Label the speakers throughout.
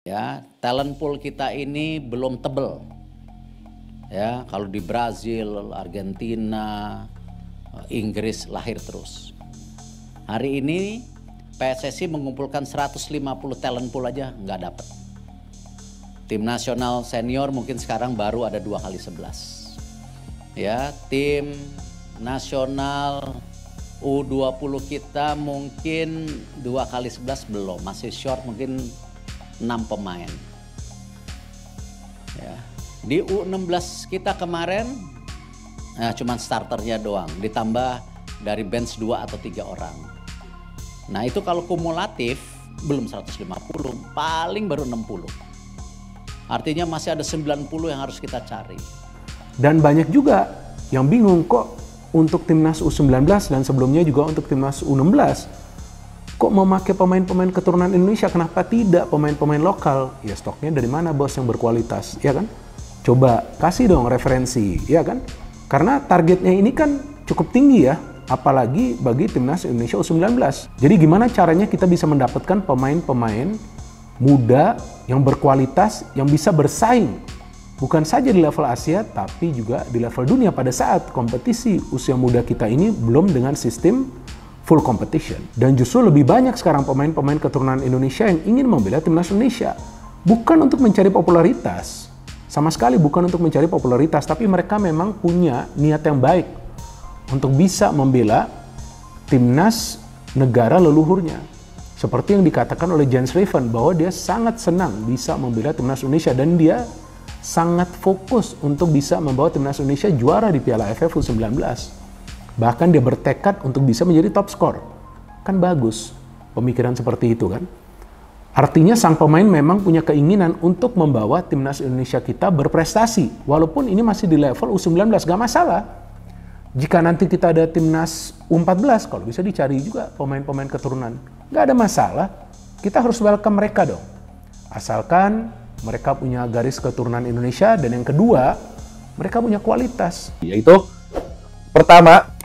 Speaker 1: Ya, talent pool kita ini belum tebel. Ya, kalau di Brazil, Argentina, Inggris lahir terus. Hari ini PSSI mengumpulkan 150 talent pool aja nggak dapet. Tim nasional senior mungkin sekarang baru ada 2x11. Ya, tim nasional U20 kita mungkin 2x11 belum, masih short mungkin 6 pemain. Ya. Di U16 kita kemarin cuman starternya doang, ditambah dari bench 2 atau 3 orang. Nah itu kalau kumulatif belum 150, paling baru 60. Artinya masih ada 90 yang harus kita cari.
Speaker 2: Dan banyak juga yang bingung kok untuk timnas U19 dan sebelumnya juga untuk timnas U16 kok memakai pemain-pemain keturunan Indonesia, kenapa tidak pemain-pemain lokal? Ya stoknya dari mana bos yang berkualitas, ya kan? Coba kasih dong referensi, ya kan? Karena targetnya ini kan cukup tinggi ya, apalagi bagi timnas Indonesia U19. Jadi gimana caranya kita bisa mendapatkan pemain-pemain muda yang berkualitas, yang bisa bersaing bukan saja di level Asia, tapi juga di level dunia pada saat kompetisi usia muda kita ini belum dengan sistem full competition. Dan justru lebih banyak sekarang pemain-pemain keturunan Indonesia yang ingin membela timnas Indonesia. Bukan untuk mencari popularitas, sama sekali bukan untuk mencari popularitas, tapi mereka memang punya niat yang baik untuk bisa membela timnas negara leluhurnya. Seperti yang dikatakan oleh Jens Riven bahwa dia sangat senang bisa membela timnas Indonesia dan dia sangat fokus untuk bisa membawa timnas Indonesia juara di Piala AFF U19. Bahkan dia bertekad untuk bisa menjadi top skor. Kan bagus pemikiran seperti itu kan. Artinya sang pemain memang punya keinginan untuk membawa timnas Indonesia kita berprestasi. Walaupun ini masih di level U19, gak masalah. Jika nanti kita ada timnas U14, kalau bisa dicari juga pemain-pemain keturunan. Gak ada masalah. Kita harus welcome mereka dong. Asalkan mereka punya garis keturunan Indonesia, dan yang kedua, mereka punya kualitas.
Speaker 3: Yaitu, pertama,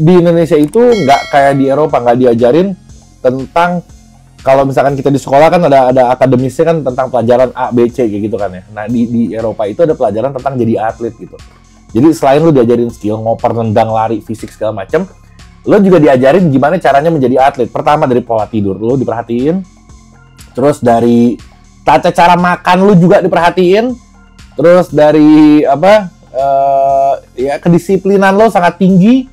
Speaker 3: di Indonesia itu nggak kayak di Eropa, nggak diajarin tentang, kalau misalkan kita di sekolah kan ada akademisnya kan tentang pelajaran A, B, C kayak gitu kan ya. Nah di Eropa itu ada pelajaran tentang jadi atlet gitu. Jadi selain lu diajarin skill, ngoper, nendang, lari, fisik segala macem, lu juga diajarin gimana caranya menjadi atlet. Pertama dari pola tidur, lu diperhatiin. Terus dari tata cara makan lu juga diperhatiin. Terus dari kedisiplinan lo sangat tinggi.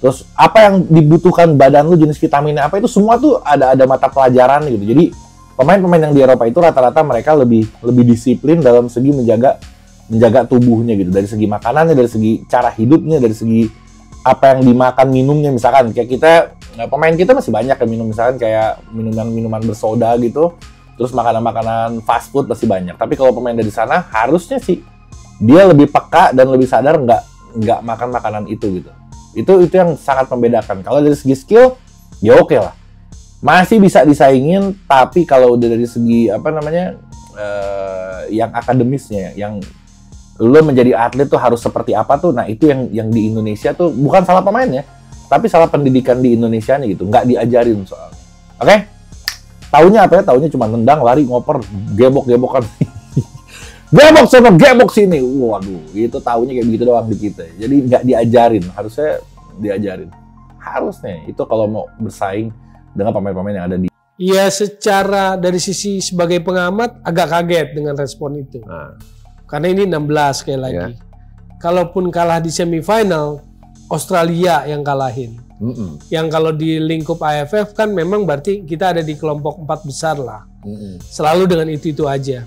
Speaker 3: Terus apa yang dibutuhkan badan lu, jenis vitaminnya apa, itu semua tuh ada mata pelajaran gitu. Jadi pemain-pemain yang di Eropa itu rata-rata mereka lebih disiplin dalam segi menjaga tubuhnya gitu. Dari segi makanannya, dari segi cara hidupnya, dari segi apa yang dimakan, minumnya. Misalkan kayak kita, pemain kita masih banyak yang minum, misalkan kayak minuman bersoda gitu. Terus makanan-makanan fast food masih banyak. Tapi kalau pemain dari sana harusnya sih dia lebih peka dan lebih sadar nggak makan makanan itu gitu. Itu yang sangat membedakan. Kalau dari segi skill, ya oke lah. Masih bisa disaingin, tapi kalau udah dari segi yang akademisnya, yang lo menjadi atlet tuh harus seperti apa tuh, nah itu yang di Indonesia tuh bukan salah pemainnya, tapi salah pendidikan di Indonesia nih gitu, nggak diajarin soalnya. Oke? Taunya apa ya? Taunya cuma nendang, lari, ngoper, gebok-gebokan. Gebok sana, gebok sini. Waduh, itu taunya kayak begitu doang di kita. Jadi nggak diajarin, harusnya diajarin. Harusnya itu kalau mau bersaing dengan pemain-pemain yang ada di.
Speaker 4: Iya, secara dari sisi sebagai pengamat agak kaget dengan respon itu.
Speaker 3: Nah.
Speaker 4: Karena ini 16 sekali lagi. Ya. Kalaupun kalah di semifinal, Australia yang kalahin. Yang kalau di lingkup AFF kan memang berarti kita ada di kelompok 4 besar lah. Selalu dengan itu aja.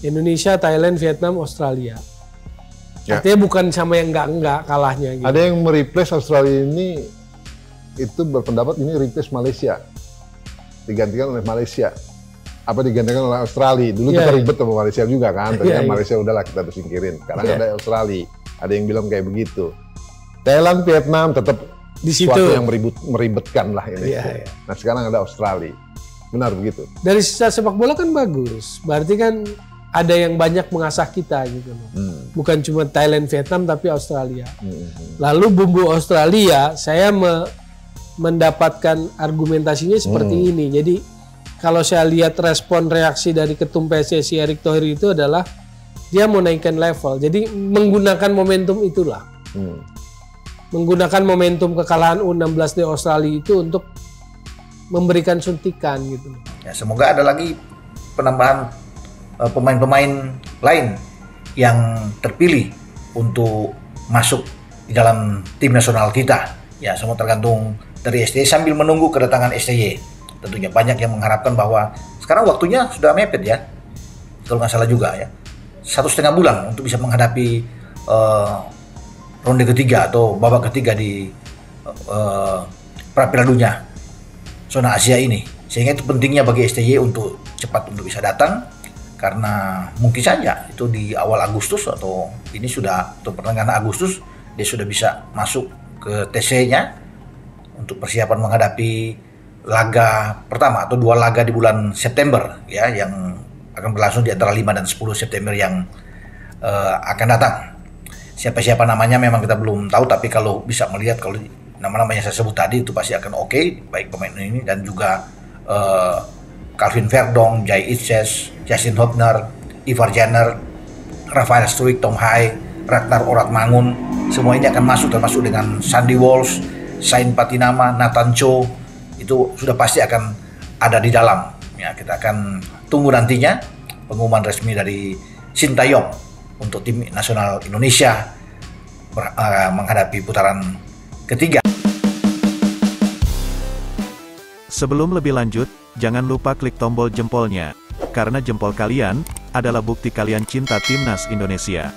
Speaker 4: Indonesia, Thailand, Vietnam, Australia. Ya. Artinya bukan sama yang enggak kalahnya. Gitu.
Speaker 5: Ada yang mereplace Australia ini, itu berpendapat ini replace Malaysia. Digantikan oleh Malaysia. Apa digantikan oleh Australia. Dulu kita ribet sama Malaysia juga kan. Ternyata Malaysia udahlah kita harus singkirin. Sekarang ada Australia. Ada yang bilang kayak begitu. Thailand, Vietnam tetap
Speaker 4: di situ
Speaker 5: suatu yang meribetkan lah ini. Nah sekarang ada Australia. Benar begitu.
Speaker 4: Dari sisi sepak bola kan bagus. Berarti kan ada yang banyak mengasah kita gitu loh. Bukan cuma Thailand, Vietnam, tapi Australia. Lalu bumbu Australia, saya mendapatkan argumentasinya seperti ini. Jadi kalau saya lihat respon reaksi dari Ketum PSSI Erick Thohir itu adalah dia mau naikkan level. Jadi menggunakan momentum itulah. Menggunakan momentum kekalahan U16 di Australia itu untuk memberikan suntikan gitu.
Speaker 6: Ya, semoga ada lagi penambahan pemain-pemain lain yang terpilih untuk masuk di dalam tim nasional kita. Ya, semua tergantung dari STY sambil menunggu kedatangan STY. Tentunya banyak yang mengharapkan bahwa sekarang waktunya sudah mepet ya, kalau nggak salah juga ya, 1,5 bulan untuk bisa menghadapi ronde ketiga atau babak ketiga di Piala Dunia zona Asia ini. Sehingga itu pentingnya bagi STY untuk cepat untuk bisa datang, karena mungkin saja itu di awal Agustus atau ini sudah atau pertengahan Agustus dia sudah bisa masuk ke TC-nya untuk persiapan menghadapi laga pertama atau 2 laga di bulan September ya, yang akan berlangsung di antara 5 dan 10 September yang akan datang. Siapa-siapa namanya memang kita belum tahu, tapi kalau bisa melihat kalau nama-nama yang saya sebut tadi itu pasti akan oke, baik pemain ini dan juga Calvin Verdong, Jai Itses, Justin Hubner, Ivar Jenner, Rafael Struijk, Tom Hai, Ragnar Oratmangun, semua ini akan masuk, termasuk dengan Sandy Walsh, Sain Patinama, Nathan Cho, itu sudah pasti akan ada di dalam. Ya, kita akan tunggu nantinya pengumuman resmi dari Sintayong untuk tim nasional Indonesia menghadapi putaran ketiga.
Speaker 7: Sebelum lebih lanjut, jangan lupa klik tombol jempolnya, karena jempol kalian adalah bukti kalian cinta Timnas Indonesia.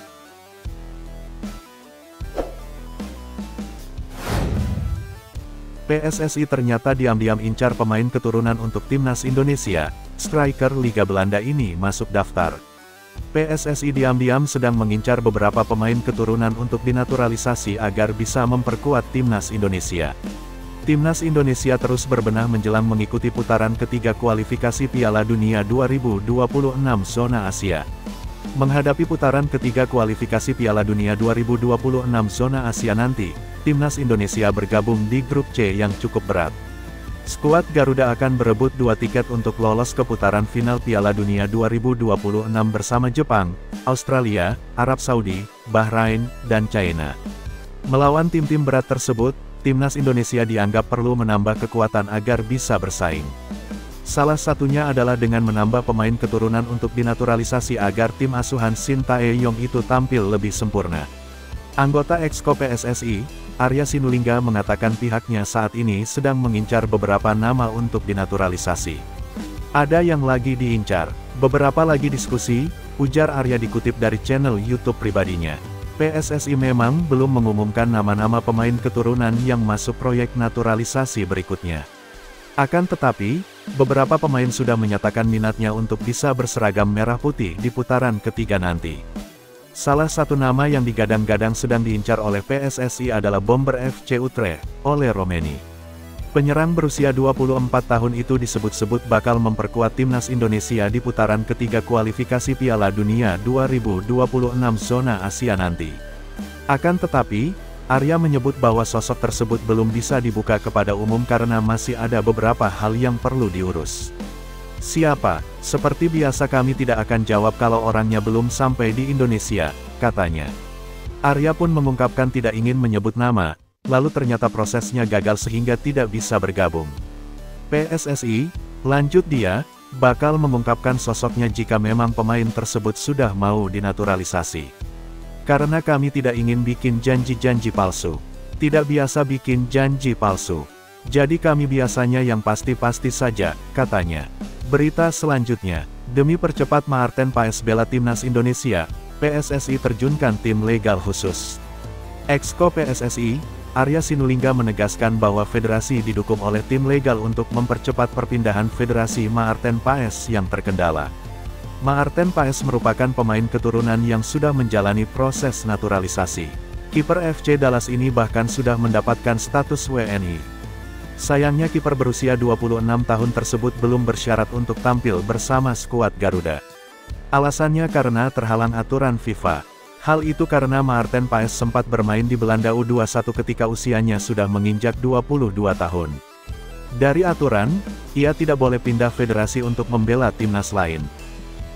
Speaker 7: PSSI ternyata diam-diam incar pemain keturunan untuk Timnas Indonesia. Striker Liga Belanda ini masuk daftar. PSSI diam-diam sedang mengincar beberapa pemain keturunan untuk dinaturalisasi agar bisa memperkuat Timnas Indonesia. Timnas Indonesia terus berbenah menjelang mengikuti putaran ketiga kualifikasi Piala Dunia 2026 zona Asia. Menghadapi putaran ketiga kualifikasi Piala Dunia 2026 zona Asia nanti, Timnas Indonesia bergabung di grup C yang cukup berat. Skuad Garuda akan berebut 2 tiket untuk lolos ke putaran final Piala Dunia 2026 bersama Jepang, Australia, Arab Saudi, Bahrain, dan China. Melawan tim-tim berat tersebut, Timnas Indonesia dianggap perlu menambah kekuatan agar bisa bersaing. Salah satunya adalah dengan menambah pemain keturunan untuk dinaturalisasi agar tim asuhan Shin Tae-yong itu tampil lebih sempurna. Anggota Exco PSSI, Arya Sinulinga mengatakan pihaknya saat ini sedang mengincar beberapa nama untuk dinaturalisasi. Ada yang lagi diincar, beberapa lagi diskusi, ujar Arya dikutip dari channel YouTube pribadinya. PSSI memang belum mengumumkan nama-nama pemain keturunan yang masuk proyek naturalisasi berikutnya. Akan tetapi, beberapa pemain sudah menyatakan minatnya untuk bisa berseragam merah putih di putaran ketiga nanti. Salah satu nama yang digadang-gadang sedang diincar oleh PSSI adalah bomber FC Utrecht, Ole Romeni. Penyerang berusia 24 tahun itu disebut-sebut bakal memperkuat Timnas Indonesia di putaran ketiga kualifikasi Piala Dunia 2026 zona Asia nanti. Akan tetapi, Arya menyebut bahwa sosok tersebut belum bisa dibuka kepada umum karena masih ada beberapa hal yang perlu diurus. Siapa? Seperti biasa kami tidak akan jawab kalau orangnya belum sampai di Indonesia, katanya. Arya pun mengungkapkan tidak ingin menyebut nama, lalu ternyata prosesnya gagal sehingga tidak bisa bergabung. PSSI, lanjut dia, bakal mengungkapkan sosoknya jika memang pemain tersebut sudah mau dinaturalisasi. Karena kami tidak ingin bikin janji-janji palsu. Tidak biasa bikin janji palsu. Jadi kami biasanya yang pasti-pasti saja, katanya. Berita selanjutnya, demi percepat Maarten Paes bela Timnas Indonesia, PSSI terjunkan tim legal khusus. Exco PSSI, Arya Sinulinga menegaskan bahwa federasi didukung oleh tim legal untuk mempercepat perpindahan federasi Maarten Paes yang terkendala. Maarten Paes merupakan pemain keturunan yang sudah menjalani proses naturalisasi. Kiper FC Dallas ini bahkan sudah mendapatkan status WNI. Sayangnya kiper berusia 26 tahun tersebut belum bersyarat untuk tampil bersama skuad Garuda. Alasannya karena terhalang aturan FIFA. Hal itu karena Maarten Paes sempat bermain di Belanda U21 ketika usianya sudah menginjak 22 tahun. Dari aturan, ia tidak boleh pindah federasi untuk membela timnas lain.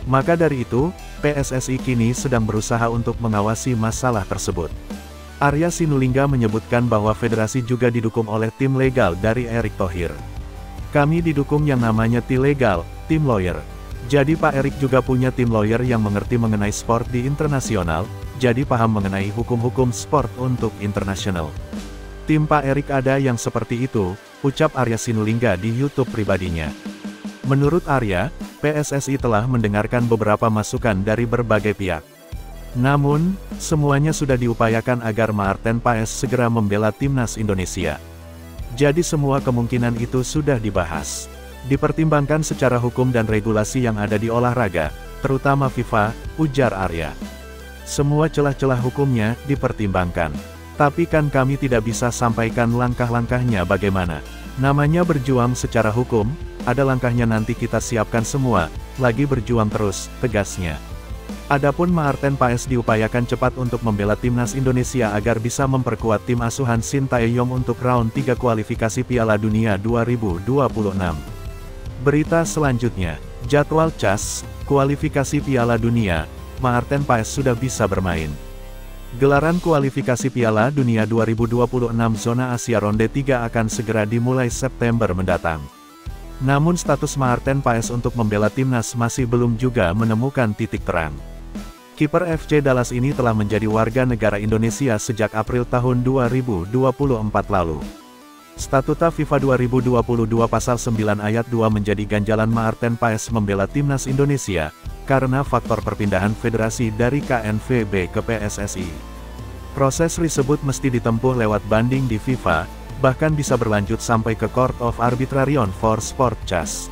Speaker 7: Maka dari itu, PSSI kini sedang berusaha untuk mengawasi masalah tersebut. Arya Sinulinga menyebutkan bahwa federasi juga didukung oleh tim legal dari Erick Thohir. Kami didukung yang namanya tim legal, tim lawyer. Jadi Pak Erick juga punya tim lawyer yang mengerti mengenai sport di internasional, jadi paham mengenai hukum-hukum sport untuk internasional. Tim Pak Erick ada yang seperti itu, ucap Arya Sinulinga di YouTube pribadinya. Menurut Arya, PSSI telah mendengarkan beberapa masukan dari berbagai pihak. Namun, semuanya sudah diupayakan agar Maarten Paes segera membela timnas Indonesia. Jadi semua kemungkinan itu sudah dibahas. Dipertimbangkan secara hukum dan regulasi yang ada di olahraga, terutama FIFA, ujar Arya. Semua celah-celah hukumnya dipertimbangkan. Tapi kan kami tidak bisa sampaikan langkah-langkahnya bagaimana. Namanya berjuang secara hukum, ada langkahnya nanti kita siapkan semua, lagi berjuang terus, tegasnya. Adapun Maarten Paes diupayakan cepat untuk membela timnas Indonesia agar bisa memperkuat tim asuhan Sintayong untuk round 3 kualifikasi Piala Dunia 2026. Berita selanjutnya, jadwal CAS, kualifikasi Piala Dunia, Maarten Paes sudah bisa bermain. Gelaran kualifikasi Piala Dunia 2026 Zona Asia Ronde 3 akan segera dimulai September mendatang. Namun status Maarten Paes untuk membela timnas masih belum juga menemukan titik terang. Kiper FC Dallas ini telah menjadi warga negara Indonesia sejak April tahun 2024 lalu. Statuta FIFA 2022 Pasal 9 Ayat 2 menjadi ganjalan Maarten Paes membela timnas Indonesia, karena faktor perpindahan federasi dari KNVB ke PSSI. Proses tersebut mesti ditempuh lewat banding di FIFA, bahkan bisa berlanjut sampai ke Court of Arbitration for Sport CAS.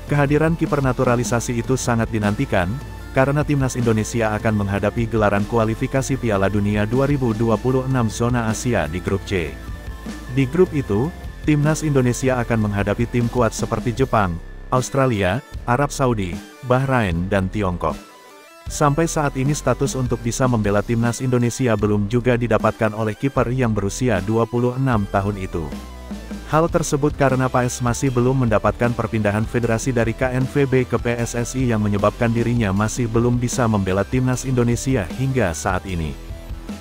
Speaker 7: Kehadiran kiper naturalisasi itu sangat dinantikan, karena timnas Indonesia akan menghadapi gelaran kualifikasi Piala Dunia 2026 Zona Asia di grup C. Di grup itu, timnas Indonesia akan menghadapi tim kuat seperti Jepang, Australia, Arab Saudi, Bahrain dan Tiongkok. Sampai saat ini status untuk bisa membela timnas Indonesia belum juga didapatkan oleh kiper yang berusia 26 tahun itu. Hal tersebut karena Paes masih belum mendapatkan perpindahan federasi dari KNVB ke PSSI yang menyebabkan dirinya masih belum bisa membela timnas Indonesia hingga saat ini.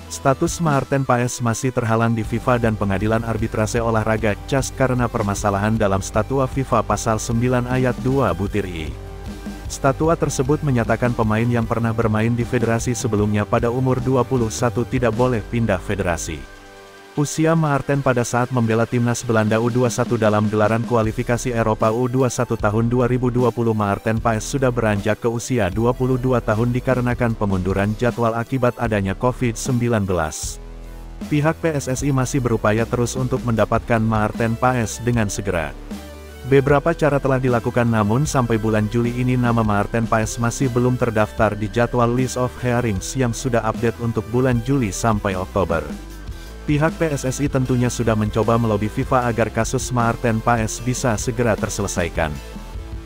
Speaker 7: Status Maarten Paes masih terhalang di FIFA dan Pengadilan Arbitrase Olahraga CAS karena permasalahan dalam Statut FIFA Pasal 9 Ayat 2 butir I. Statut tersebut menyatakan pemain yang pernah bermain di federasi sebelumnya pada umur 21 tidak boleh pindah federasi. Usia Maarten pada saat membela timnas Belanda U21 dalam gelaran kualifikasi Eropa U21 tahun 2020 Maarten Paes sudah beranjak ke usia 22 tahun dikarenakan pengunduran jadwal akibat adanya COVID-19. Pihak PSSI masih berupaya terus untuk mendapatkan Maarten Paes dengan segera. Beberapa cara telah dilakukan namun sampai bulan Juli ini nama Maarten Paes masih belum terdaftar di jadwal list of hearings yang sudah update untuk bulan Juli sampai Oktober. Pihak PSSI tentunya sudah mencoba melobi FIFA agar kasus Maarten Paes bisa segera terselesaikan.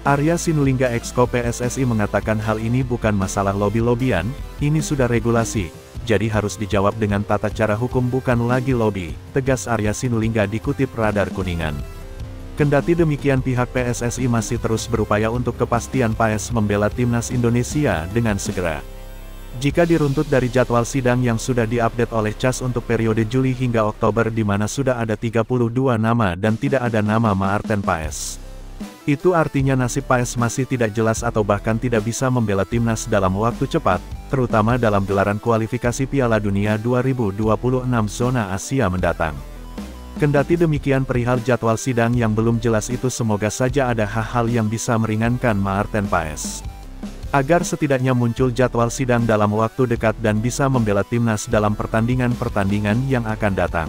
Speaker 7: Arya Sinulinga Exco PSSI mengatakan hal ini bukan masalah lobi-lobian, ini sudah regulasi, jadi harus dijawab dengan tata cara hukum bukan lagi lobi, tegas Arya Sinulinga dikutip Radar Kuningan. Kendati demikian pihak PSSI masih terus berupaya untuk kepastian Paes membela timnas Indonesia dengan segera. Jika diruntut dari jadwal sidang yang sudah diupdate oleh CAS untuk periode Juli hingga Oktober di mana sudah ada 32 nama dan tidak ada nama Maarten Paes. Itu artinya nasib Paes masih tidak jelas atau bahkan tidak bisa membela timnas dalam waktu cepat, terutama dalam gelaran kualifikasi Piala Dunia 2026 Zona Asia mendatang. Kendati demikian perihal jadwal sidang yang belum jelas itu semoga saja ada hal-hal yang bisa meringankan Maarten Paes. Agar setidaknya muncul jadwal sidang dalam waktu dekat dan bisa membela timnas dalam pertandingan-pertandingan yang akan datang.